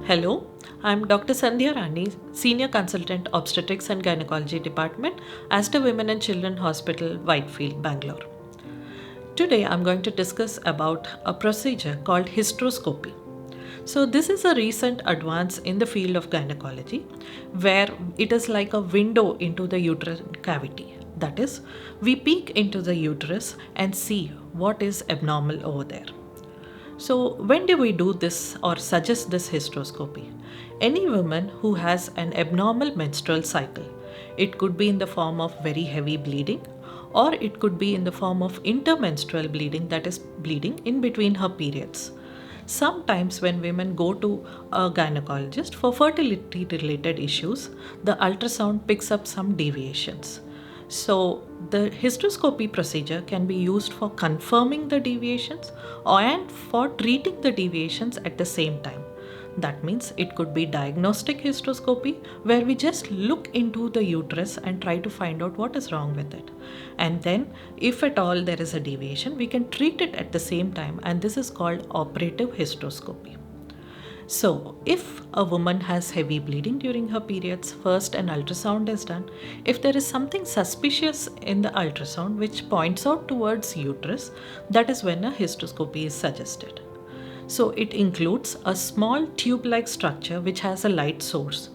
Hello, I'm Dr. Sandhya Rani, Senior Consultant Obstetrics and Gynaecology Department, Aster Women and Children Hospital, Whitefield, Bangalore. Today I'm going to discuss about a procedure called hysteroscopy. So this is a recent advance in the field of gynecology where it is like a window into the uterine cavity. That is, we peek into the uterus and see what is abnormal over there. So, when do we do this or suggest this hysteroscopy? Any woman who has an abnormal menstrual cycle, it could be in the form of very heavy bleeding, or it could be in the form of intermenstrual bleeding, that is, bleeding in between her periods. Sometimes, when women go to a gynecologist for fertility related issues, the ultrasound picks up some deviations. So, the hysteroscopy procedure can be used for confirming the deviations and for treating the deviations at the same time. That means it could be diagnostic hysteroscopy, where we just look into the uterus and try to find out what is wrong with it. And then, if at all there is a deviation, we can treat it at the same time, and this is called operative hysteroscopy. So, if a woman has heavy bleeding during her periods, first an ultrasound is done. If there is something suspicious in the ultrasound which points out towards uterus, that is when a hysteroscopy is suggested. So, it includes a small tube-like structure which has a light source.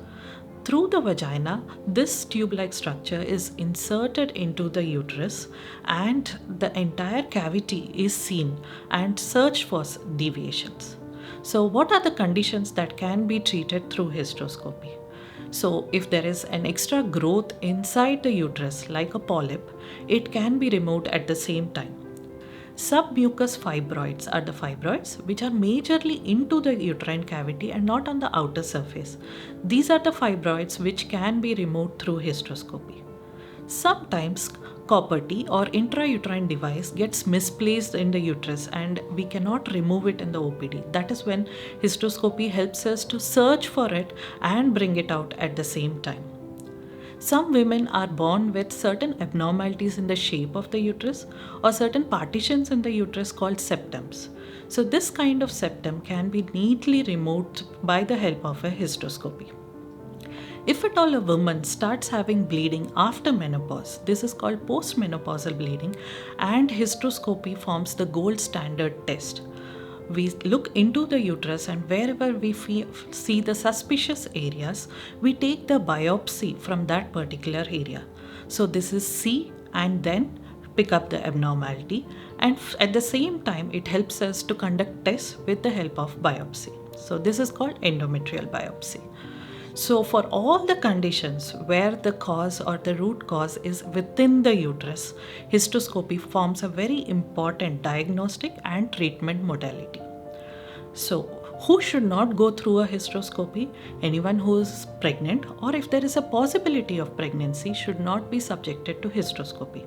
Through the vagina, this tube-like structure is inserted into the uterus and the entire cavity is seen and searched for deviations. So, what are the conditions that can be treated through hysteroscopy? So, if there is an extra growth inside the uterus, like a polyp, it can be removed at the same time. Submucous fibroids are the fibroids which are majorly into the uterine cavity and not on the outer surface. These are the fibroids which can be removed through hysteroscopy. Sometimes copper T or intrauterine device gets misplaced in the uterus and we cannot remove it in the OPD. That is when hysteroscopy helps us to search for it and bring it out at the same time. Some women are born with certain abnormalities in the shape of the uterus or certain partitions in the uterus called septums. So this kind of septum can be neatly removed by the help of a hysteroscopy. If at all a woman starts having bleeding after menopause, this is called postmenopausal bleeding, and hysteroscopy forms the gold standard test. We look into the uterus, and wherever we see the suspicious areas, we take the biopsy from that particular area. So this is see and then pick up the abnormality, and at the same time it helps us to conduct tests with the help of biopsy. So this is called endometrial biopsy. So, for all the conditions where the cause or the root cause is within the uterus, hysteroscopy forms a very important diagnostic and treatment modality. So, who should not go through a hysteroscopy? Anyone who is pregnant, or if there is a possibility of pregnancy, should not be subjected to hysteroscopy.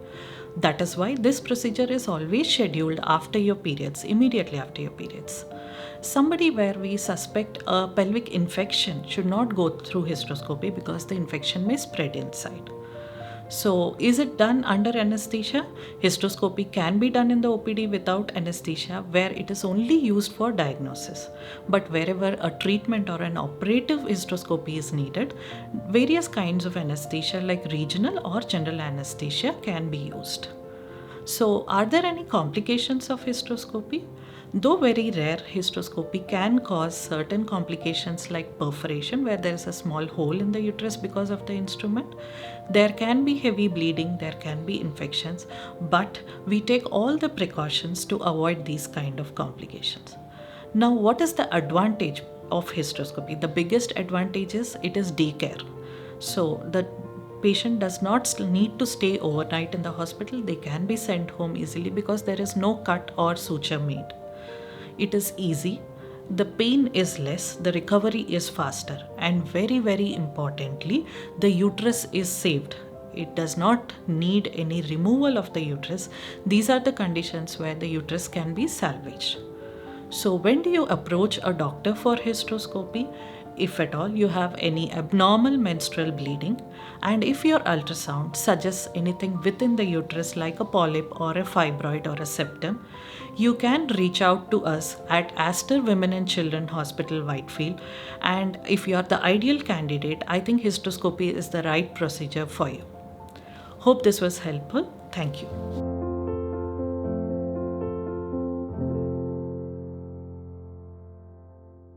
That is why this procedure is always scheduled after your periods, immediately after your periods. Somebody where we suspect a pelvic infection should not go through hysteroscopy because the infection may spread inside. So, is it done under anesthesia? Hysteroscopy can be done in the OPD without anesthesia, where it is only used for diagnosis. But wherever a treatment or an operative hysteroscopy is needed, various kinds of anesthesia like regional or general anesthesia can be used. So, are there any complications of hysteroscopy? Though very rare, hysteroscopy can cause certain complications like perforation, where there is a small hole in the uterus because of the instrument. There can be heavy bleeding, there can be infections, but we take all the precautions to avoid these kind of complications. Now, what is the advantage of hysteroscopy? The biggest advantage is it is day care. So, the patient does not need to stay overnight in the hospital. They can be sent home easily because there is no cut or suture made. It is easy, the pain is less, the recovery is faster, and very, very importantly, the uterus is saved. It does not need any removal of the uterus. These are the conditions where the uterus can be salvaged. So, when do you approach a doctor for hysteroscopy? if at all you have any abnormal menstrual bleeding, and if your ultrasound suggests anything within the uterus like a polyp or a fibroid or a septum, you can reach out to us at Aster Women and Children Hospital, Whitefield. And if you are the ideal candidate, I think hysteroscopy is the right procedure for you. Hope this was helpful. Thank you.